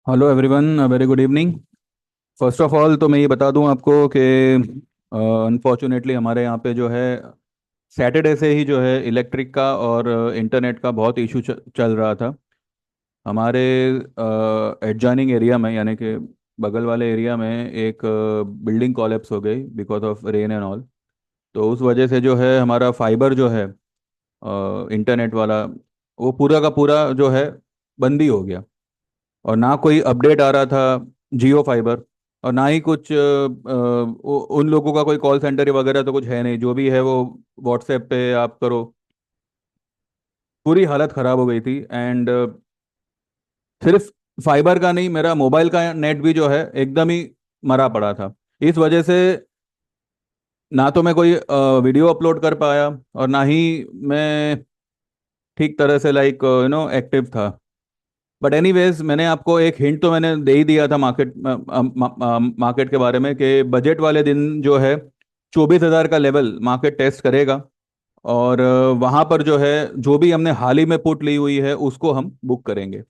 Hello everyone, very good evening. First of all तो मैं ये बता दूं आपको कि अनफॉर्चुनेटली हमारे यहाँ पे जो है सैटरडे से ही जो है इलेक्ट्रिक का और इंटरनेट का बहुत इशू चल रहा था। हमारे एडजॉइनिंग एरिया में, यानी कि बगल वाले एरिया में एक बिल्डिंग कॉलेप्स हो गई because of rain and all. तो उस वजह से जो है हमारा फाइबर जो है इंटरनेट वाला, वो पूरा का पूरा जो है बंद ही हो गया। और ना कोई अपडेट आ रहा था जियो फाइबर, और ना ही कुछ उन लोगों का कोई कॉल सेंटर वगैरह तो कुछ है नहीं। जो भी है वो व्हाट्सएप पे आप करो। पूरी हालत ख़राब हो गई थी। एंड सिर्फ फाइबर का नहीं, मेरा मोबाइल का नेट भी जो है एकदम ही मरा पड़ा था। इस वजह से ना तो मैं कोई वीडियो अपलोड कर पाया, और ना ही मैं ठीक तरह से लाइक एक्टिव था। बट एनीवेज, मैंने आपको एक हिंट तो मैंने दे ही दिया था मार्केट के बारे में, कि बजट वाले दिन जो है 24,000 का लेवल मार्केट टेस्ट करेगा। और वहां पर जो है जो भी हमने हाल ही में पुट ली हुई है उसको हम बुक करेंगे।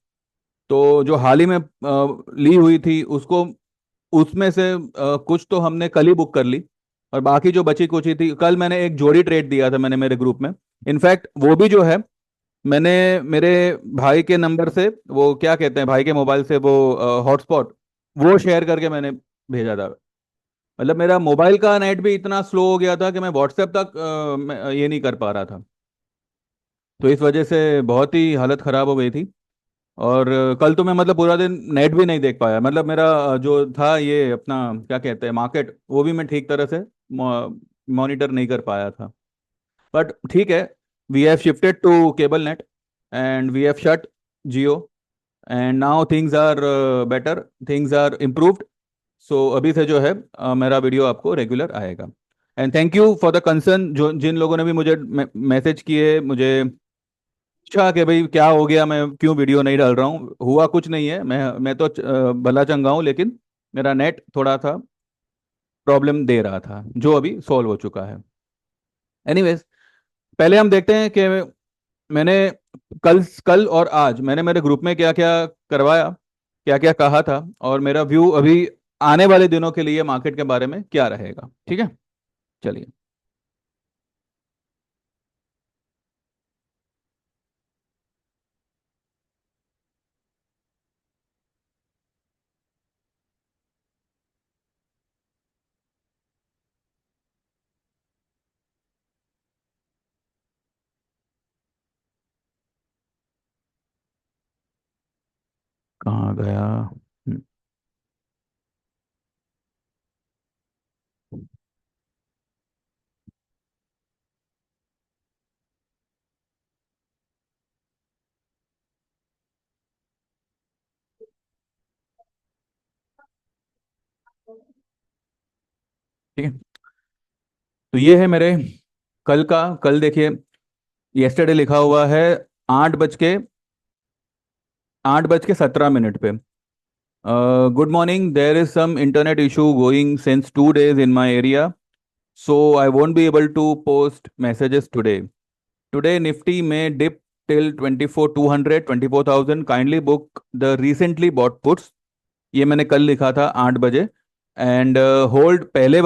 तो जो हाल ही में ली हुई थी उसको, उसमें से कुछ तो हमने कल ही बुक कर ली, और बाकी जो बची कुची थी, कल मैंने एक जोड़ी ट्रेड दिया था मैंने मेरे ग्रुप में। इनफैक्ट वो भी जो है मैंने मेरे भाई के नंबर से, वो क्या कहते हैं, भाई के मोबाइल से वो हॉटस्पॉट वो शेयर करके मैंने भेजा था। मतलब मेरा मोबाइल का नेट भी इतना स्लो हो गया था कि मैं व्हाट्सएप तक ये नहीं कर पा रहा था। तो इस वजह से बहुत ही हालत ख़राब हो गई थी। और कल तो मैं मतलब पूरा दिन नेट भी नहीं देख पाया। मतलब मेरा जो था ये अपना क्या कहते हैं मार्केट, वो भी मैं ठीक तरह से मॉनिटर नहीं कर पाया था। बट ठीक है, we have shifted to cable net and we have shut Jio, and now things are better, things are improved. So अभी से जो है मेरा वीडियो आपको रेगुलर आएगा। And thank you for the concern, जो जिन लोगों ने भी मुझे मैसेज किए, मुझे पूछा कि भाई क्या हो गया, मैं क्यों वीडियो नहीं डाल रहा हूँ। हुआ कुछ नहीं है, मैं तो भला चंगा हूँ, लेकिन मेरा नेट थोड़ा सा प्रॉब्लम दे रहा था, जो अभी सॉल्व हो चुका है। एनीवेज, पहले हम देखते हैं कि मैंने कल कल और आज मैंने मेरे ग्रुप में क्या क्या करवाया, क्या क्या कहा था, और मेरा व्यू अभी आने वाले दिनों के लिए मार्केट के बारे में क्या रहेगा। ठीक है, चलिए। कहाँ गया? ठीक है, तो ये है मेरे कल का। कल देखिए, यस्टरडे लिखा हुआ है 8:17 पे। Good morning, there is some internet issue going since 2 days in my area, so I won't be able to post messages today. Today Nifty may dip till 24,200, 24,000. Kindly book the recently bought puts. ये मैंने कल लिखा था 8 बजे। And hold पहले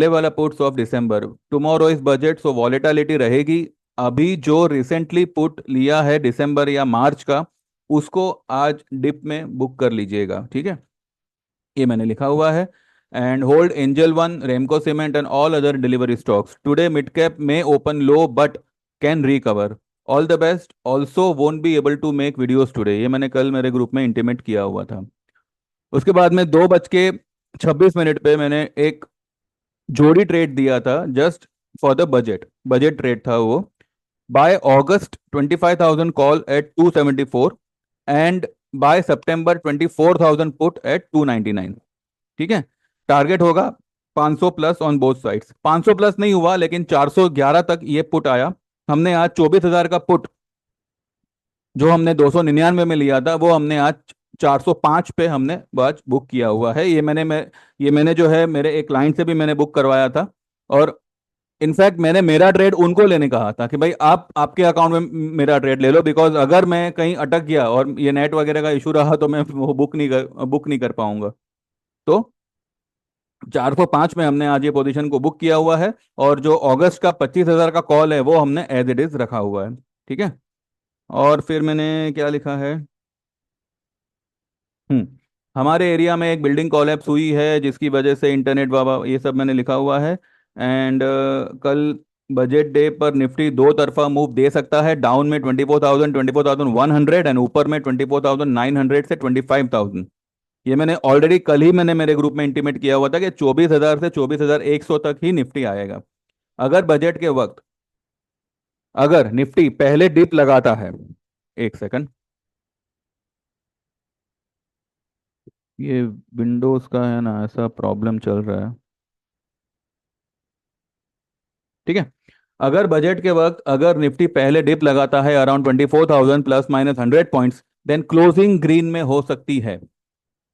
वाला puts of December. Tomorrow is budget, so volatility रहेगी। अभी जो रिसेंटली पुट लिया है दिसंबर या मार्च का, उसको आज डिप में बुक कर लीजिएगा। ठीक है, ये मैंने लिखा हुआ है। And hold Angel One, Ramco Cement and all other delivery stocks. Today mid cap में open low but can recover. All the best, also won't be able to make videos today. ये मैंने कल मेरे ग्रुप में इंटीमेट किया हुआ था। उसके बाद में 2:26 पे मैंने एक जोड़ी ट्रेड दिया था, just for the budget trade था वो। Buy August 25,000 call at 274, and buy September 24,000 put at 299। ठीक है, टारगेट होगा 500 plus on both sides. 500 plus नहीं हुआ, लेकिन 411 तक ये पुट आया। हमने आज 24,000 का पुट, जो हमने 299 में लिया था, वो हमने आज 405 पे हमने आज बुक किया हुआ है। ये मैंने जो है मेरे एक क्लाइंट से भी मैंने बुक करवाया था। और इनफैक्ट मैंने मेरा ट्रेड उनको लेने कहा था कि भाई आप आपके अकाउंट में मेरा ट्रेड ले लो, बिकॉज अगर मैं कहीं अटक गया और ये नेट वगैरह का इशू रहा तो मैं वो बुक नहीं कर पाऊंगा। तो 405 में हमने आज ये पोजीशन को बुक किया हुआ है, और जो अगस्त का 25,000 का कॉल है वो हमने एज इट इज रखा हुआ है। ठीक है। और फिर मैंने क्या लिखा है। हम्म हमारे एरिया में एक बिल्डिंग कोलैप्स हुई है जिसकी वजह से इंटरनेट बाबा ये सब मैंने लिखा हुआ है। एंड कल बजट डे पर निफ्टी दो तरफा मूव दे सकता है, डाउन में 24,100 एंड ऊपर में 24,900 से 25,000। ये मैंने ऑलरेडी कल ही मैंने मेरे ग्रुप में इंटीमेट किया हुआ था कि 24,000 से 24,100 तक ही निफ्टी आएगा। अगर बजट के वक्त अगर निफ्टी पहले डिप लगाता है, एक सेकंड, ये विंडोज का है ना, ऐसा प्रॉब्लम चल रहा है। ठीक है। अगर बजट के वक्त अगर निफ्टी पहले डिप लगाता है around 24,000 +- 100 points, then closing green में हो सकती है,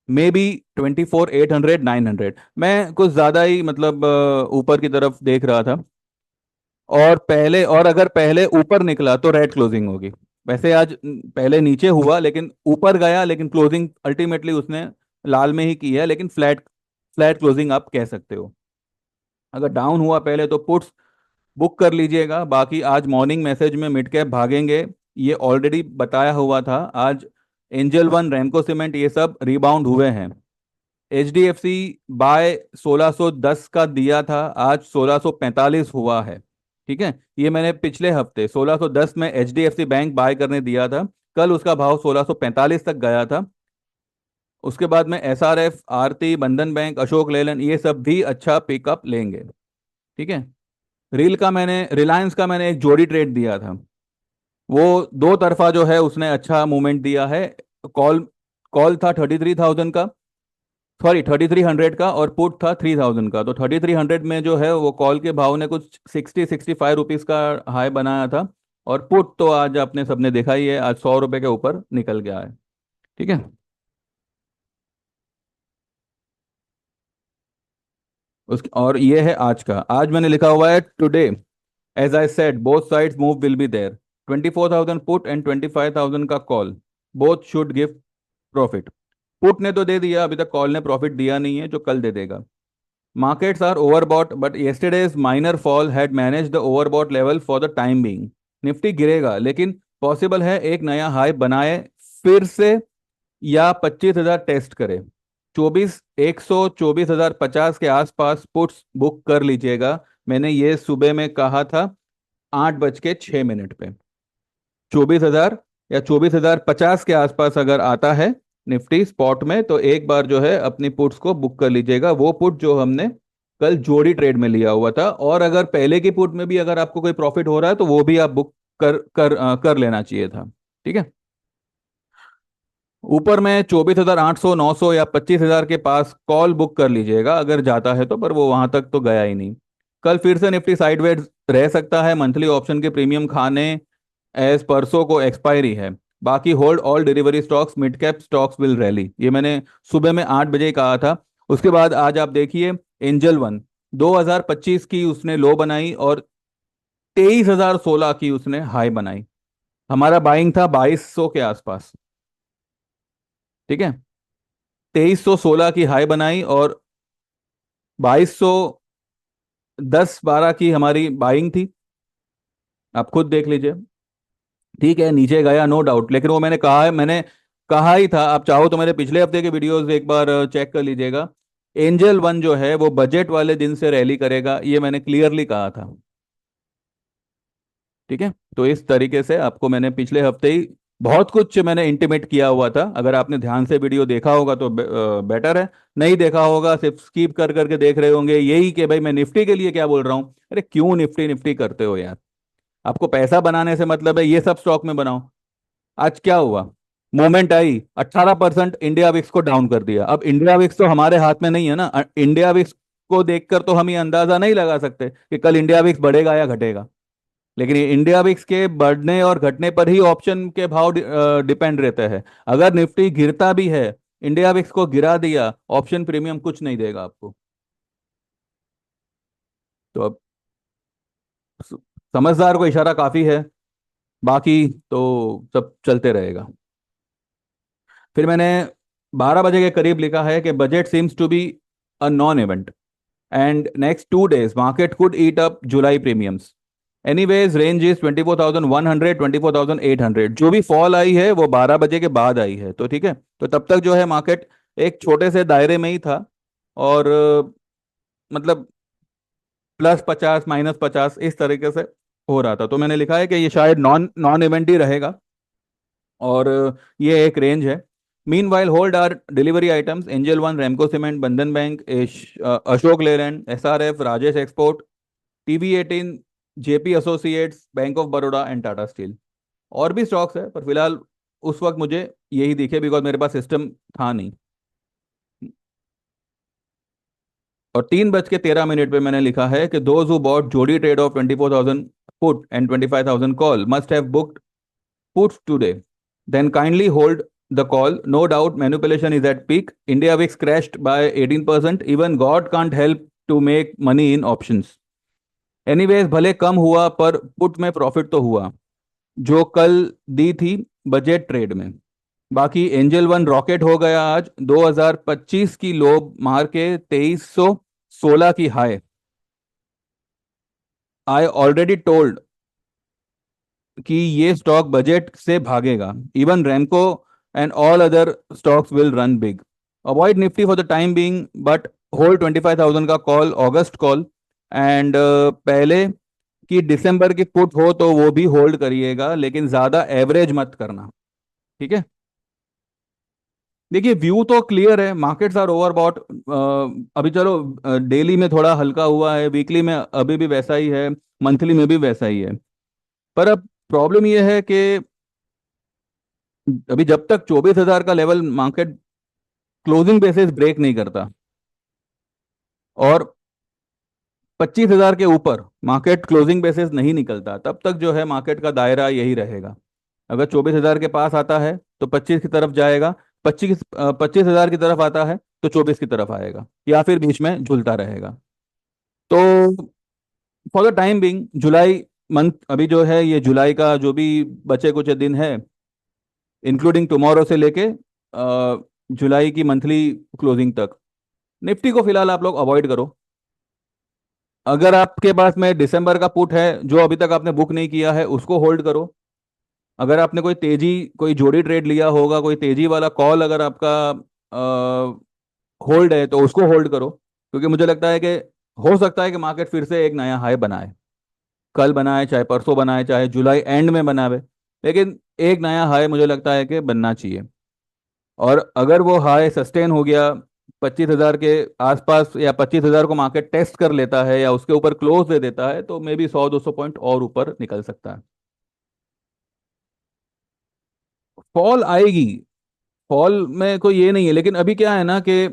मे बी 24,800 900। मैं कुछ ज़्यादा ही मतलब ऊपर की तरफ देख रहा था, और अगर पहले ऊपर निकला तो रेड क्लोजिंग होगी। वैसे आज पहले नीचे हुआ लेकिन ऊपर गया, लेकिन क्लोजिंग अल्टीमेटली उसने लाल में ही की है, लेकिन फ्लैट फ्लैट क्लोजिंग आप कह सकते हो। अगर डाउन हुआ पहले तो पुट्स बुक कर लीजिएगा, बाकी आज मॉर्निंग मैसेज में मिड कैप भागेंगे, ये ऑलरेडी बताया हुआ था। आज एंजल वन, रैमको सीमेंट, ये सब रिबाउंड हुए हैं। एचडीएफसी बाय 1610 का दिया था, आज 1645 हुआ है। ठीक है। ये मैंने पिछले हफ्ते 1610 में एचडीएफसी बैंक बाय करने दिया था, कल उसका भाव 1645 तक गया था। उसके बाद में एसआरएफ, आरती, बंधन बैंक, अशोक लेलैंड, ये सब भी अच्छा पिकअप लेंगे। ठीक है। रिलायंस का मैंने एक जोड़ी ट्रेड दिया था, वो दो तरफा जो है उसने अच्छा मूवमेंट दिया है। कॉल कॉल था 33,000 का, सॉरी 3300 का, और पुट था 3,000 का। तो 3300 में जो है वो कॉल के भाव ने कुछ 60-65 रुपीज का हाई बनाया था, और पुट तो आज आपने सबने देखा ही है, आज 100 रुपए के ऊपर निकल गया है। ठीक है। उस और ये है आज का, आज मैंने लिखा हुआ है today, as I said both sides move will be there, 24,000 put and 25,000 का call, both should give profit. Put ने तो दे दिया, अभी तक कॉल ने प्रॉफिट दिया नहीं है, जो कल दे देगा। Markets are overbought but yesterday's minor fall had manage the overbought level for the time being. Nifty गिरेगा लेकिन पॉसिबल है एक नया हाई बनाए फिर से, या 25,000 टेस्ट करे। 24,124,050 के आसपास पुट्स बुक कर लीजिएगा। मैंने ये सुबह में कहा था 8:06 पे। 24,000 या 24,050 के आसपास अगर आता है निफ्टी स्पॉट में, तो एक बार जो है अपनी पुट्स को बुक कर लीजिएगा, वो पुट जो हमने कल जोड़ी ट्रेड में लिया हुआ था। और अगर पहले की पुट में भी अगर आपको कोई प्रॉफिट हो रहा है तो वो भी आप बुक कर लेना चाहिए था। ठीक है। ऊपर में 24,800 900 या 25,000 के पास कॉल बुक कर लीजिएगा अगर जाता है तो, पर वो वहां तक तो गया ही नहीं। कल फिर से निफ्टी साइडवेज रह सकता है, मंथली ऑप्शन के प्रीमियम खाने एज परसों को एक्सपायरी है। बाकी hold all delivery stocks, mid cap stocks will rally, ये मैंने सुबह में 8 बजे कहा था। उसके बाद आज आप देखिए, एंजल वन 2025 की उसने लो बनाई, और 23,016 की उसने हाई बनाई। हमारा बाइंग था 2200 के आसपास। ठीक है। 2316 की हाई बनाई, और 2210-12 की हमारी बाइंग थी। आप खुद देख लीजिए। ठीक है, नीचे गया नो डाउट, लेकिन वो मैंने कहा ही था, आप चाहो तो मेरे पिछले हफ्ते के वीडियोस एक बार चेक कर लीजिएगा। एंजल वन जो है वो बजट वाले दिन से रैली करेगा, ये मैंने क्लियरली कहा था। ठीक है। तो इस तरीके से आपको मैंने पिछले हफ्ते ही बहुत कुछ मैंने इंटीमेट किया हुआ था। अगर आपने ध्यान से वीडियो देखा होगा तो बेटर है, नहीं देखा होगा सिर्फ स्किप कर करके देख रहे होंगे यही कि भाई मैं निफ्टी के लिए क्या बोल रहा हूँ। अरे क्यों निफ्टी निफ्टी करते हो यार, आपको पैसा बनाने से मतलब है, ये सब स्टॉक में बनाओ। आज क्या हुआ, मोमेंट आई, 18% इंडिया विक्स को डाउन कर दिया। अब इंडिया विक्स तो हमारे हाथ में नहीं है ना, इंडिया विक्स को देखकर तो हम ये अंदाजा नहीं लगा सकते कि कल इंडिया विक्स बढ़ेगा या घटेगा, लेकिन ये इंडिया विक्स के बढ़ने और घटने पर ही ऑप्शन के भाव डिपेंड रहते हैं। अगर निफ्टी गिरता भी है, इंडिया विक्स को गिरा दिया, ऑप्शन प्रीमियम कुछ नहीं देगा आपको। तो अब समझदार को इशारा काफ़ी है, बाकी तो सब चलते रहेगा। फिर मैंने 12 बजे के करीब लिखा है कि budget seems to be a non event and next 2 days market could eat up July premiums. Anyways range is 24,100 24,800। जो भी फॉल आई है वो 12 बजे के बाद आई है, तो ठीक है। तो तब तक जो है मार्केट एक छोटे से दायरे में ही था, और मतलब +50 -50 इस तरीके से हो रहा था। तो मैंने लिखा है कि ये शायद नॉन नॉन इवेंट ही रहेगा, और ये एक रेंज है। Meanwhile hold our delivery items Angel One, Ramco Cement, Bandhan Bank, Ashok Leyland, SRF, Rajesh Export, TV18, JP Associates, Bank of Baroda and Tata Steel. और भी स्टॉक्स है पर फिलहाल उस वक्त मुझे यही दिखे, बिकॉज मेरे पास सिस्टम था नहीं। और 3:13 पे मैंने लिखा है कि दोज हु बॉट जोड़ी trade off 24,000 put and 25,000 call must have booked puts today. Then kindly hold the call. No doubt manipulation is at peak. India VIX crashed by 18%. Even God can't help to make money in options. Anyways, भले कम हुआ पर put में profit तो हुआ, जो कल दी थी budget trade में। बाकी एंजल वन रॉकेट हो गया आज 2025 की लो मार के 2316 की हाई। आई ऑलरेडी टोल्ड कि ये स्टॉक बजट से भागेगा। Even Ramco and all other stocks will run big. Avoid Nifty for the time being but hold 25,000 का कॉल, ऑगस्ट कॉल। एंड पहले कि दिसंबर की पुट हो तो वो भी होल्ड करिएगा, लेकिन ज्यादा एवरेज मत करना, ठीक है। देखिए व्यू तो क्लियर है, मार्केट्स आर ओवरबॉट। अभी चलो डेली में थोड़ा हल्का हुआ है, वीकली में अभी भी वैसा ही है, मंथली में भी वैसा ही है। पर अब प्रॉब्लम यह है कि अभी जब तक 24,000 का level market closing basis break नहीं करता, और 25,000 के ऊपर मार्केट क्लोजिंग बेसिस नहीं निकलता, तब तक जो है मार्केट का दायरा यही रहेगा। अगर 24,000 के पास आता है तो 25 की तरफ जाएगा, 25,000 की तरफ आता है तो 24 की तरफ आएगा, या फिर बीच में झूलता रहेगा। तो for the time being July month, अभी जो है ये जुलाई का जो भी बचे कुछ दिन है, इंक्लूडिंग टुमारो से लेके जुलाई की मंथली क्लोजिंग तक, निफ्टी को फिलहाल आप लोग अवॉइड करो। अगर आपके पास में दिसंबर का पुट है जो अभी तक आपने बुक नहीं किया है, उसको होल्ड करो। अगर आपने कोई तेजी, कोई जोड़ी ट्रेड लिया होगा, कोई तेजी वाला कॉल अगर आपका होल्ड है तो उसको होल्ड करो, क्योंकि मुझे लगता है कि हो सकता है कि मार्केट फिर से एक नया हाई बनाए। कल बनाए, चाहे परसों बनाए, चाहे जुलाई एंड में बनावे, लेकिन एक नया हाई मुझे लगता है कि बनना चाहिए। और अगर वो हाई सस्टेन हो गया 25,000 के आसपास, या 25,000 को मार्केट टेस्ट कर लेता है या उसके ऊपर क्लोज दे देता है, तो मे बी 100-200 पॉइंट और ऊपर निकल सकता है। फॉल आएगी, फॉल में कोई ये नहीं है, लेकिन अभी क्या है ना कि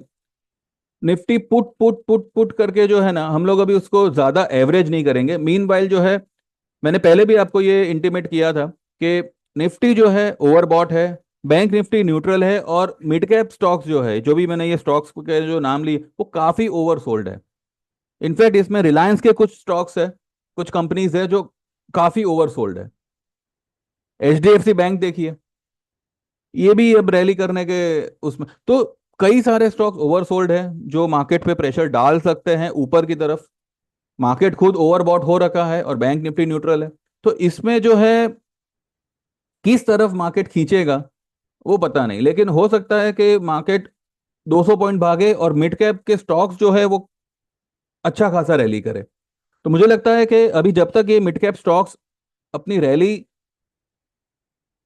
Nifty put put put put करके जो है ना, हम लोग अभी उसको ज्यादा एवरेज नहीं करेंगे। मीन वाइल जो है, मैंने पहले भी आपको ये इंटीमेट किया था कि निफ्टी जो है ओवरबॉट है, बैंक निफ्टी न्यूट्रल है, और मिड कैप स्टॉक्स जो है, जो भी मैंने ये स्टॉक्स के जो नाम लिए, वो काफी ओवरसोल्ड है। इनफैक्ट इसमें रिलायंस के कुछ स्टॉक्स है, कुछ कंपनीज है जो काफी ओवरसोल्ड है। HDFC बैंक देखिए, ये भी अब रैली करने के उसमें, तो कई सारे स्टॉक्स ओवरसोल्ड है जो मार्केट पे प्रेशर डाल सकते हैं ऊपर की तरफ। मार्केट खुद ओवरबॉट हो रखा है और बैंक निफ्टी न्यूट्रल है, तो इसमें जो है किस तरफ मार्केट खींचेगा वो पता नहीं, लेकिन हो सकता है कि मार्केट 200 पॉइंट भागे और मिड कैप के स्टॉक्स जो है वो अच्छा खासा रैली करे। तो मुझे लगता है कि अभी जब तक ये मिड कैप स्टॉक्स अपनी रैली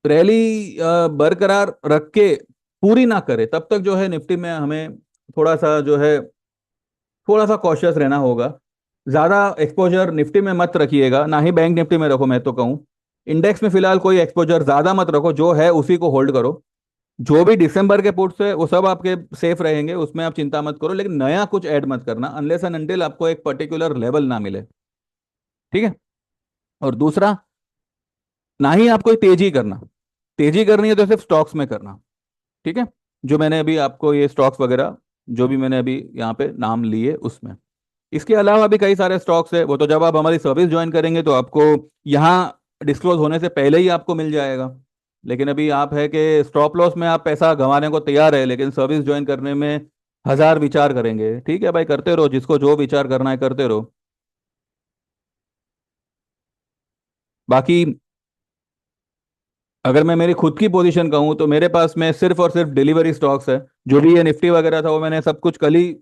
रैली बरकरार रख के पूरी ना करे, तब तक जो है निफ्टी में हमें थोड़ा सा जो है, थोड़ा सा कॉशियस रहना होगा। ज्यादा एक्सपोजर निफ्टी में मत रखिएगा, ना ही बैंक निफ्टी में रखो, मैं तो कहूँ इंडेक्स में फिलहाल कोई एक्सपोजर ज्यादा मत रखो, जो है उसी को होल्ड करो। जो भी दिसंबर के पुट्स है वो सब आपके सेफ रहेंगे, उसमें आप चिंता मत करो, लेकिन नया कुछ ऐड मत करना अनलेस एंड अनटिल आपको एक पर्टिकुलर लेवल ना मिले, ठीक है। और दूसरा, ना ही आपको तेजी करना, तेजी करनी है तो सिर्फ स्टॉक्स में करना, ठीक है। जो मैंने अभी आपको ये स्टॉक्स वगैरह जो भी मैंने अभी यहाँ पे नाम लिए उसमें, इसके अलावा भी कई सारे स्टॉक्स है, वो तो जब आप हमारी सर्विस ज्वाइन करेंगे तो आपको यहाँ डिस्क्लोज होने से पहले ही आपको मिल जाएगा। लेकिन अभी आप है कि स्टॉप लॉस में आप पैसा गंवाने को तैयार है, लेकिन सर्विस ज्वाइन करने में हजार विचार करेंगे। ठीक है भाई, करते रहो, जिसको जो विचार करना है करते रहो। बाकी अगर मैं मेरी खुद की पोजीशन कहूँ तो मेरे पास में सिर्फ और सिर्फ डिलीवरी स्टॉक्स है। जो भी ये निफ्टी वगैरह था वो मैंने सब कुछ कल ही,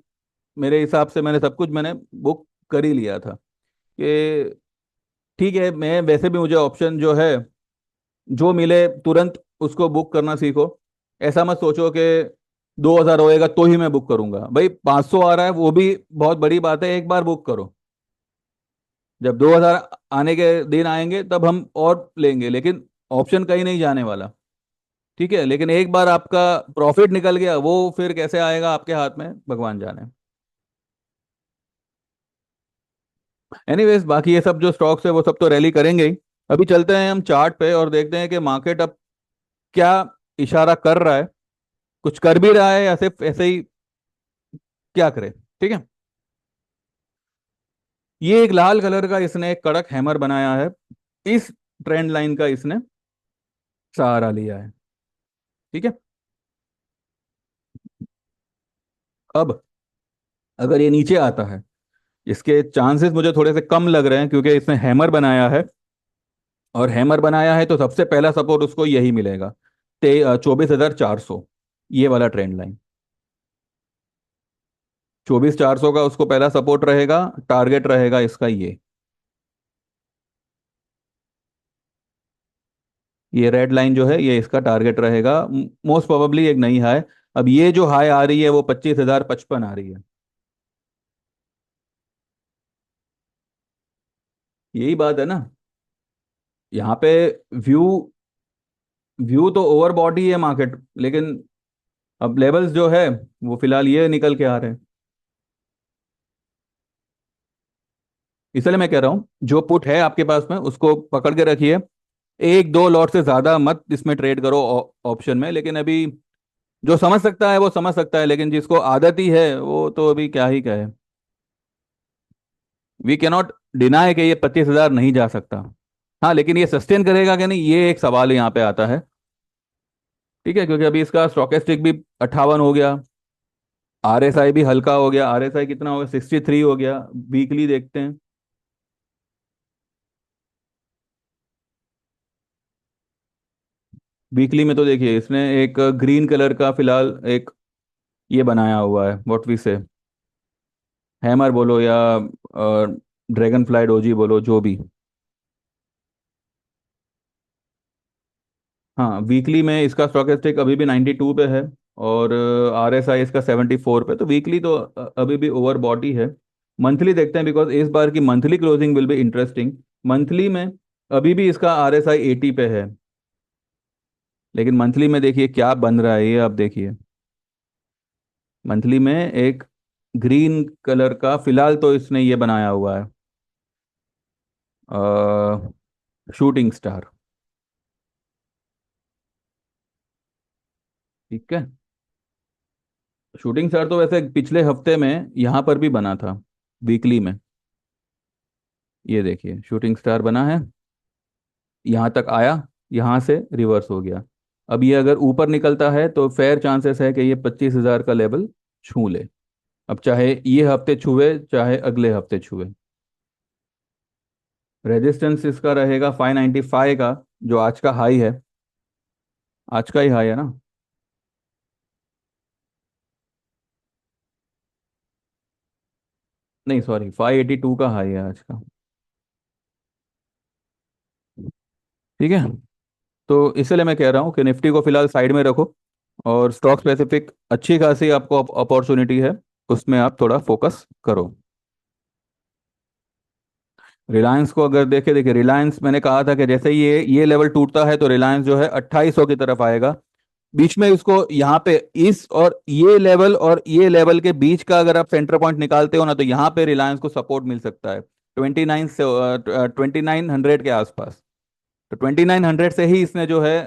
मेरे हिसाब से मैंने सब कुछ मैंने बुक कर ही लिया था कि ठीक है। मैं वैसे भी मुझे ऑप्शन जो है, जो मिले तुरंत उसको बुक करना सीखो। ऐसा मत सोचो कि 2000 होएगा तो ही मैं बुक करूंगा। भाई 500 आ रहा है वो भी बहुत बड़ी बात है, एक बार बुक करो। जब 2000 आने के दिन आएंगे तब हम और लेंगे, लेकिन ऑप्शन कहीं नहीं जाने वाला। ठीक है, लेकिन एक बार आपका प्रॉफिट निकल गया वो फिर कैसे आएगा आपके हाथ में भगवान जाने। एनीवेज, बाकी ये सब जो स्टॉक्स है वो सब तो रैली करेंगे ही। अभी चलते हैं हम चार्ट पे और देखते हैं कि मार्केट अब क्या इशारा कर रहा है, कुछ कर भी रहा है या सिर्फ ऐसे ही क्या करे। ठीक है, ये एक लाल कलर का इसने एक कड़क हैमर बनाया है। इस ट्रेंड लाइन का इसने सहारा लिया है। ठीक है, अब अगर ये नीचे आता है, इसके चांसेस मुझे थोड़े से कम लग रहे हैं क्योंकि इसने हैमर बनाया है। और हैमर बनाया है तो सबसे पहला सपोर्ट उसको यही मिलेगा, 24,400, ये वाला ट्रेंड लाइन। 24,400 का उसको पहला सपोर्ट रहेगा, टारगेट रहेगा इसका ये रेड लाइन जो है ये इसका टारगेट रहेगा। मोस्ट प्रोबेबली एक नई हाई। अब ये जो हाई आ रही है वो 25,055 आ रही है। यही बात है ना, यहाँ पे व्यू व्यू तो ओवर बॉडी है मार्केट, लेकिन अब लेवल्स जो है वो फिलहाल ये निकल के आ रहे हैं। इसलिए मैं कह रहा हूँ जो पुट है आपके पास में उसको पकड़ के रखिए। एक दो लॉट से ज्यादा मत इसमें ट्रेड करो ऑप्शन में। लेकिन अभी जो समझ सकता है वो समझ सकता है, लेकिन जिसको आदत ही है वो तो अभी क्या ही कहे। वी कैनॉट डिनाई कि ये 25,000 नहीं जा सकता। हाँ, लेकिन ये सस्टेन करेगा कि नहीं ये एक सवाल यहाँ पे आता है। ठीक है, क्योंकि अभी इसका स्टॉकेस्टिक भी 58 हो गया, आरएसआई भी हल्का हो गया। आरएसआई कितना हो गया, 63 हो गया। वीकली देखते हैं। वीकली में तो देखिए इसने एक ग्रीन कलर का फिलहाल एक ये बनाया हुआ है, व्हाट वी से, हैमर बोलो या ड्रैगन फ्लाई डोजी बोलो, जो भी। हाँ, वीकली में इसका स्टॉकेस्टिक अभी भी 92 पे है, और आरएसआई इसका 74 पे। तो वीकली तो अभी भी ओवर बॉडी है। मंथली देखते हैं, बिकॉज इस बार की monthly closing will be interesting. Monthly में अभी भी इसका आरएसआई 80 पे है, लेकिन मंथली में देखिए क्या बन रहा है, ये आप देखिए। मंथली में एक ग्रीन कलर का फिलहाल तो इसने ये बनाया हुआ है, शूटिंग स्टार। ठीक है, शूटिंग स्टार तो वैसे पिछले हफ्ते में यहाँ पर भी बना था, वीकली में। ये देखिए शूटिंग स्टार बना है, यहाँ तक आया, यहाँ से रिवर्स हो गया। अब ये अगर ऊपर निकलता है तो फेयर चांसेस है कि ये 25,000 का लेवल छू ले। अब चाहे ये हफ्ते छुए चाहे अगले हफ्ते छुए। रेजिस्टेंस इसका रहेगा 595 का, जो आज का हाई है। आज का ही हाई है ना। नहीं सॉरी, 582 का हाई है आज का। ठीक है, तो इसलिए मैं कह रहा हूँ कि निफ्टी को फिलहाल साइड में रखो, और स्टॉक स्पेसिफिक अच्छी खासी आपको अपॉर्चुनिटी है, उसमें आप थोड़ा फोकस करो। रिलायंस को अगर देखे, देखिए रिलायंस मैंने कहा था कि जैसे ही ये लेवल टूटता है तो रिलायंस जो है 2800 की तरफ आएगा। बीच में उसको यहाँ पे इस और ये लेवल के बीच का अगर आप सेंटर पॉइंट निकालते हो ना, तो यहाँ पे रिलायंस को सपोर्ट मिल सकता है 29 से 2900 के आसपास। तो 2900 से ही इसने जो है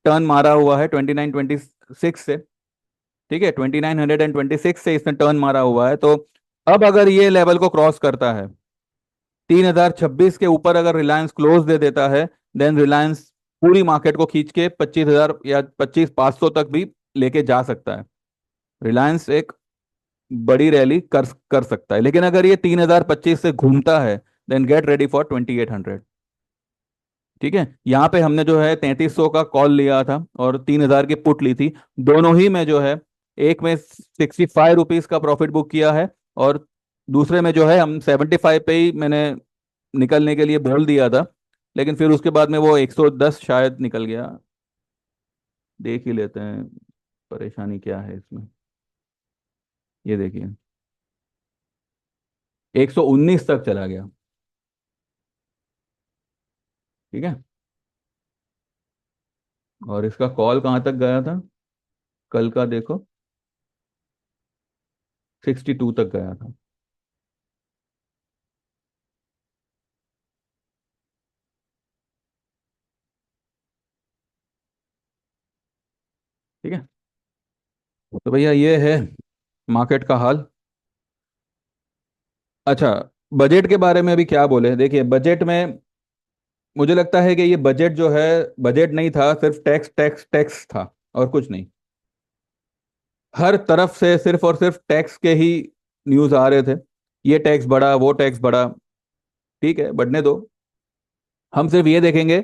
टर्न मारा हुआ है, 2926 से। ठीक है, 2926 से इसने टर्न मारा हुआ है। तो अब अगर ये लेवल को क्रॉस करता है, 3026 के ऊपर अगर रिलायंस क्लोज दे देता है, देन रिलायंस पूरी मार्केट को खींच के 25,000 या 25,500 तक भी लेके जा सकता है। रिलायंस एक बड़ी रैली कर सकता है, लेकिन अगर ये 3025 से घूमता है, देन गेट रेडी फॉर 2800। ठीक है, यहाँ पे हमने जो है 3300 का कॉल लिया था और 3000 की पुट ली थी। दोनों ही में जो है, एक में ₹65 का प्रॉफिट बुक किया है, और दूसरे में जो है हम 75 पे ही मैंने निकलने के लिए बोल दिया था, लेकिन फिर उसके बाद में वो 110 शायद निकल गया। देख ही लेते हैं परेशानी क्या है इसमें। ये देखिए, 119 तक चला गया। ठीक है, और इसका कॉल कहाँ तक गया था, कल का देखो, 62 तक गया था। ठीक है, तो भैया ये है मार्केट का हाल। अच्छा, बजट के बारे में अभी क्या बोले, देखिए बजट में मुझे लगता है कि ये बजट जो है, बजट नहीं था, सिर्फ टैक्स टैक्स टैक्स था और कुछ नहीं। हर तरफ से सिर्फ और सिर्फ टैक्स के ही न्यूज़ आ रहे थे। ये टैक्स बढ़ा, वो टैक्स बढ़ा। ठीक है, बढ़ने दो। हम सिर्फ ये देखेंगे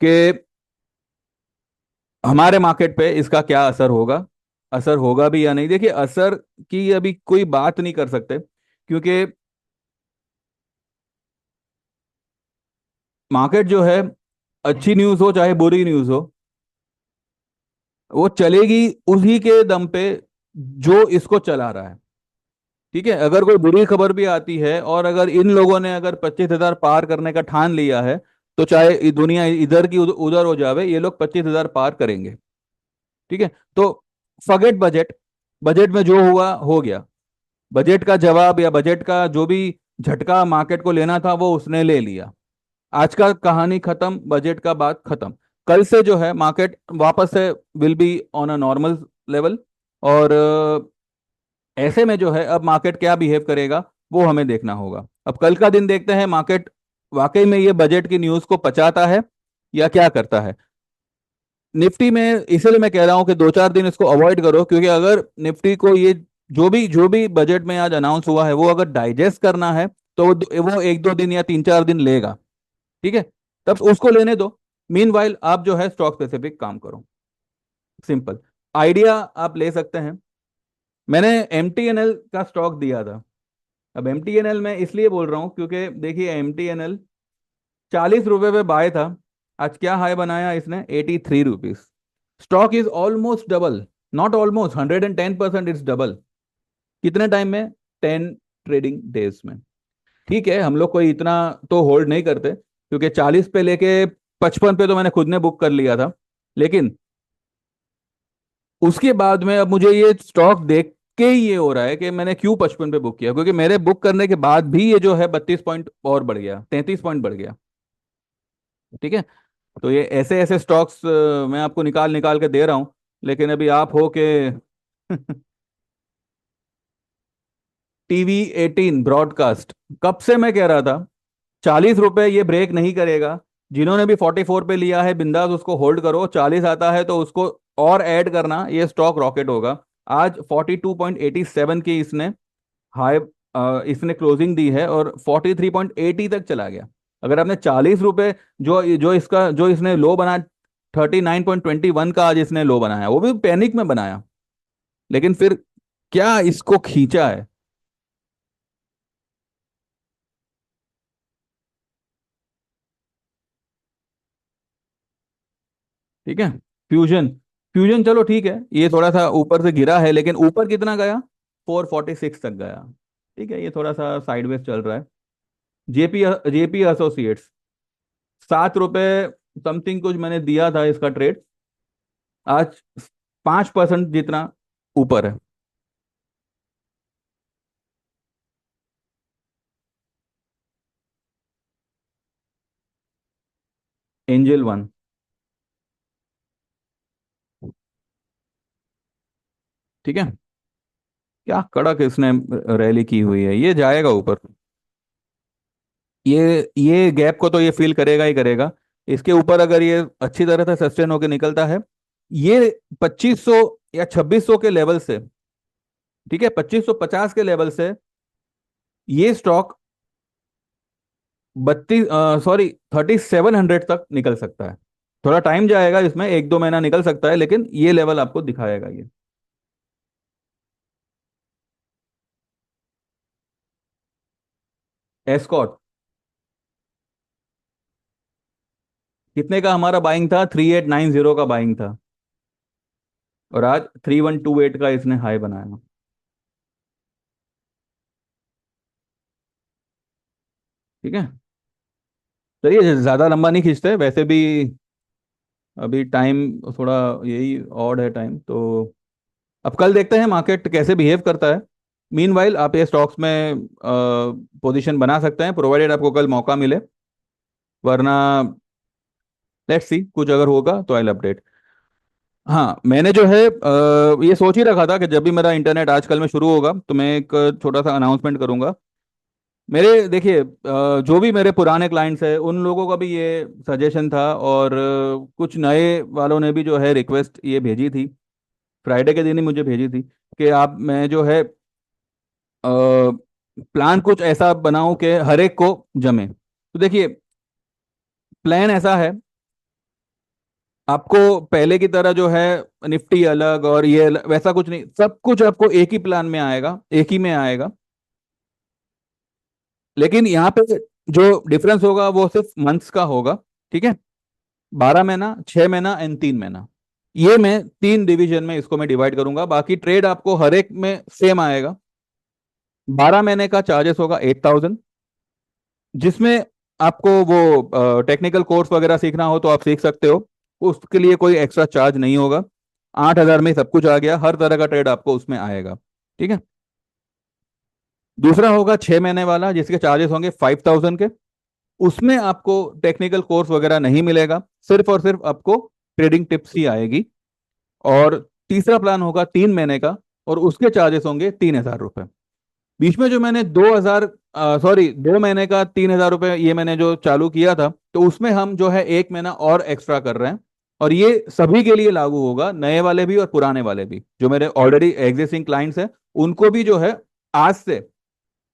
कि हमारे मार्केट पे इसका क्या असर होगा, असर होगा भी या नहीं। देखिए, असर की अभी कोई बात नहीं कर सकते, क्योंकि मार्केट जो है, अच्छी न्यूज़ हो चाहे बुरी न्यूज़ हो, वो चलेगी उसी के दम पे जो इसको चला रहा है। ठीक है, अगर कोई बुरी खबर भी आती है और अगर इन लोगों ने अगर 25,000 पार करने का ठान लिया है, तो चाहे दुनिया इधर की उधर हो जावे, ये लोग 25,000 पार करेंगे। ठीक है, तो फॉरगेट बजट। बजट में जो हुआ हो गया। बजट का जवाब या बजट का जो भी झटका मार्केट को लेना था, वो उसने ले लिया। आज का कहानी खत्म, बजट का बात खत्म। कल से जो है मार्केट वापस से will be on a normal level. और ऐसे में जो है अब मार्केट क्या बिहेव करेगा, वो हमें देखना होगा। अब कल का दिन देखते हैं, मार्केट वाकई में ये बजट की न्यूज़ को पचाता है या क्या करता है। निफ्टी में इसलिए मैं कह रहा हूं कि 2-4 दिन इसको अवॉइड करो, क्योंकि अगर निफ्टी को ये जो भी बजट में आज अनाउंस हुआ है, वो अगर डाइजेस्ट करना है, तो वो 1-2 दिन या 3-4 दिन लेगा। ठीक है, तब उसको लेने दो। मीनवाइल आप जो है स्टॉक स्पेसिफिक काम करो। सिंपल आइडिया आप ले सकते हैं। मैंने एमटीएनएल का स्टॉक दिया था। अब एमटीएनएल मैं इसलिए बोल रहा हूँ क्योंकि देखिए, एमटीएनएल 40 रुपए पे बाय था। आज क्या हाई बनाया इसने, ₹83। Stock is almost double. Not almost, 110% is double. कितने टाइम में? 10 ट्रेडिंग डेज में। ठीक है, हम लोग कोई इतना तो होल्ड नहीं करते, क्योंकि 40 पे लेके 55 पे तो मैंने खुद ने बुक कर लिया था। लेकिन उसके बाद में अब मुझे ये स्टॉक देख के ही ये हो रहा है कि मैंने क्यों 55 पे बुक किया, क्योंकि मेरे बुक करने के बाद भी ये जो है 32 पॉइंट और बढ़ गया, 33 पॉइंट बढ़ गया। ठीक है, तो ये ऐसे ऐसे स्टॉक्स मैं आपको निकाल निकाल के दे रहा हूं। लेकिन अभी आप हो के TV18 ब्रॉडकास्ट, कब से मैं कह रहा था 40 रुपए ये ब्रेक नहीं करेगा। जिन्होंने भी 44 पे लिया है, बिंदास उसको होल्ड करो। 40 आता है तो उसको और ऐड करना, ये स्टॉक रॉकेट होगा। आज 42.87 की इसने हाई, इसने क्लोजिंग दी है और 43.80 तक चला गया। अगर आपने 40 रुपए, जो जो इसका जो इसने लो बना, 39.21 का आज इसने लो बनाया, वो भी पैनिक में बनाया। लेकिन फिर क्या इसको खींचा है। ठीक है, फ्यूजन। फ्यूजन चलो ठीक है, ये थोड़ा सा ऊपर से गिरा है, लेकिन ऊपर कितना गया, 446 तक गया। ठीक है, ये थोड़ा सा साइडवेज चल रहा है। जेपी जेपी एसोसिएट्स, 7 रुपए समथिंग कुछ मैंने दिया था इसका ट्रेड। आज 5% जितना ऊपर है। Angel one. ठीक है, क्या कड़क इसने रैली की हुई है, ये जाएगा ऊपर। ये गैप को तो ये फील करेगा ही करेगा। इसके ऊपर अगर ये अच्छी तरह से सस्टेन होकर निकलता है, ये 2500 या 2600 के लेवल से, ठीक है, 2550 के लेवल से ये स्टॉक 3700 तक निकल सकता है। थोड़ा टाइम जाएगा इसमें, 1-2 महीना निकल सकता है, लेकिन ये लेवल आपको दिखाएगा ये। एस्कॉर्ट कितने का हमारा बाइंग था? 3890 का बाइंग था, और आज 3128 का इसने हाई बनाया। ठीक है, चलिए ज्यादा लंबा नहीं खींचते वैसे भी, अभी टाइम थोड़ा यही ऑड है टाइम तो। अब कल देखते हैं मार्केट कैसे बिहेव करता है। मीनवाइल आप ये स्टॉक्स में पोजीशन बना सकते हैं, प्रोवाइडेड आपको कल मौका मिले, वरना लेट्स सी, कुछ अगर होगा तो आई अपडेट। हाँ, मैंने जो है ये सोच ही रखा था कि जब भी मेरा इंटरनेट आजकल में शुरू होगा तो मैं एक छोटा सा अनाउंसमेंट करूंगा। मेरे देखिए, जो भी मेरे पुराने क्लाइंट्स हैं उन लोगों का भी ये सजेशन था, और कुछ नए वालों ने भी जो है रिक्वेस्ट ये भेजी थी, फ्राइडे के दिन ही मुझे भेजी थी कि आप, मैं जो है प्लान कुछ ऐसा बनाऊं कि हर एक को जमे। तो देखिए, प्लान ऐसा है, आपको पहले की तरह जो है निफ्टी अलग और ये अलग, वैसा कुछ नहीं, सब कुछ आपको एक ही प्लान में आएगा, एक ही में आएगा। लेकिन यहाँ पे जो डिफरेंस होगा वो सिर्फ मंथ्स का होगा। ठीक है, 12 महीना, 6 महीना एंड 3 महीना, ये मैं 3 डिवीजन में इसको मैं डिवाइड करूंगा। बाकी ट्रेड आपको हर एक में सेम आएगा। 12 महीने का चार्जेस होगा 8000, जिसमें आपको वो टेक्निकल कोर्स वगैरह सीखना हो तो आप सीख सकते हो, उसके लिए कोई एक्स्ट्रा चार्ज नहीं होगा। 8000 में सब कुछ आ गया, हर तरह का ट्रेड आपको उसमें आएगा। ठीक है, दूसरा होगा 6 महीने वाला, जिसके चार्जेस होंगे 5000 के। उसमें आपको टेक्निकल कोर्स वगैरह नहीं मिलेगा, सिर्फ और सिर्फ आपको ट्रेडिंग टिप्स ही आएगी। और तीसरा प्लान होगा 3 महीने का, और उसके चार्जेस होंगे 3000 रुपये। बीच में जो मैंने 2 महीने का 3000 रुपये ये मैंने जो चालू किया था, तो उसमें हम जो है 1 महीना और एक्स्ट्रा कर रहे हैं। और ये सभी के लिए लागू होगा, नए वाले भी और पुराने वाले भी, जो मेरे ऑलरेडी एग्जिस्टिंग क्लाइंट्स हैं उनको भी जो है आज से।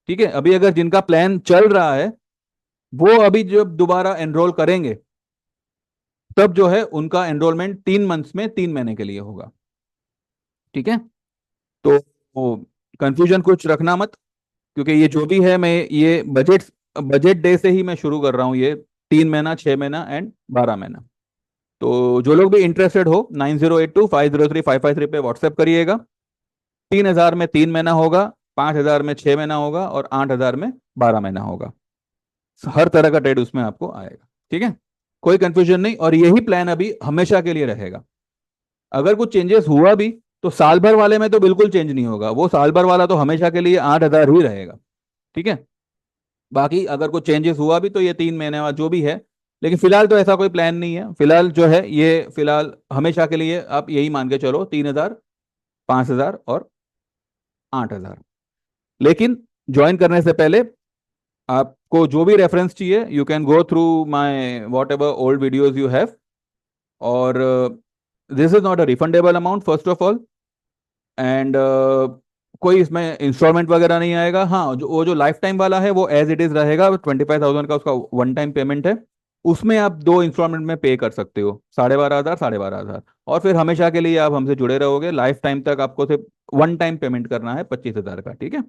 ठीक है, अभी अगर जिनका प्लान चल रहा है वो अभी जब दोबारा एनरोल करेंगे, तब जो है उनका एनरोलमेंट 3 मंथ्स में 3 महीने के लिए होगा। ठीक है, तो कंफ्यूजन कुछ रखना मत, क्योंकि ये जो भी है, मैं ये बजट बजट डे से ही मैं शुरू कर रहा हूँ ये, 3 महीना, 6 महीना एंड 12 महीना। तो जो लोग भी इंटरेस्टेड हो, 9082503553 पे व्हाट्सएप करिएगा। 3000 में 3 महीना होगा, 5000 में 6 महीना होगा, और 8000 में 12 महीना होगा। हर तरह का ट्रेड उसमें आपको आएगा। ठीक है, कोई कंफ्यूजन नहीं, और यही प्लान अभी हमेशा के लिए रहेगा। अगर कुछ चेंजेस हुआ भी तो साल भर वाले में तो बिल्कुल चेंज नहीं होगा, वो साल भर वाला तो हमेशा के लिए 8000 ही रहेगा। ठीक है, बाकी अगर कुछ चेंजेस हुआ भी तो ये 3 महीने बाद जो भी है, लेकिन फिलहाल तो ऐसा कोई प्लान नहीं है। फिलहाल जो है ये, फिलहाल हमेशा के लिए आप यही मान के चलो, 3000, 5000 और 8000। लेकिन ज्वाइन करने से पहले आपको जो भी रेफरेंस चाहिए, you can go through my whatever old videos you have. और this is not a refundable amount first of all, and कोई इसमें इंस्टॉलमेंट वगैरह नहीं आएगा। हाँ, जो वो जो लाइफ टाइम वाला है वो एज इट इज रहेगा, 25,000 का उसका वन टाइम पेमेंट है। उसमें आप 2 इंस्टॉलमेंट में पे कर सकते हो, 12,500, 12,500, और फिर हमेशा के लिए आप हमसे जुड़े रहोगे। लाइफ टाइम तक आपको सिर्फ वन टाइम पेमेंट करना है 25,000 का। ठीक है,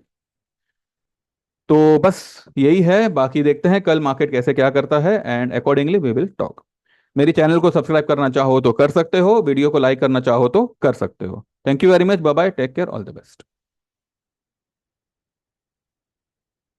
तो बस यही है, बाकी देखते हैं कल मार्केट कैसे क्या करता है, and accordingly we will talk. मेरी चैनल को सब्सक्राइब करना चाहो तो कर सकते हो, वीडियो को लाइक करना चाहो तो कर सकते हो। Thank you very much, bye bye, take care, all the best.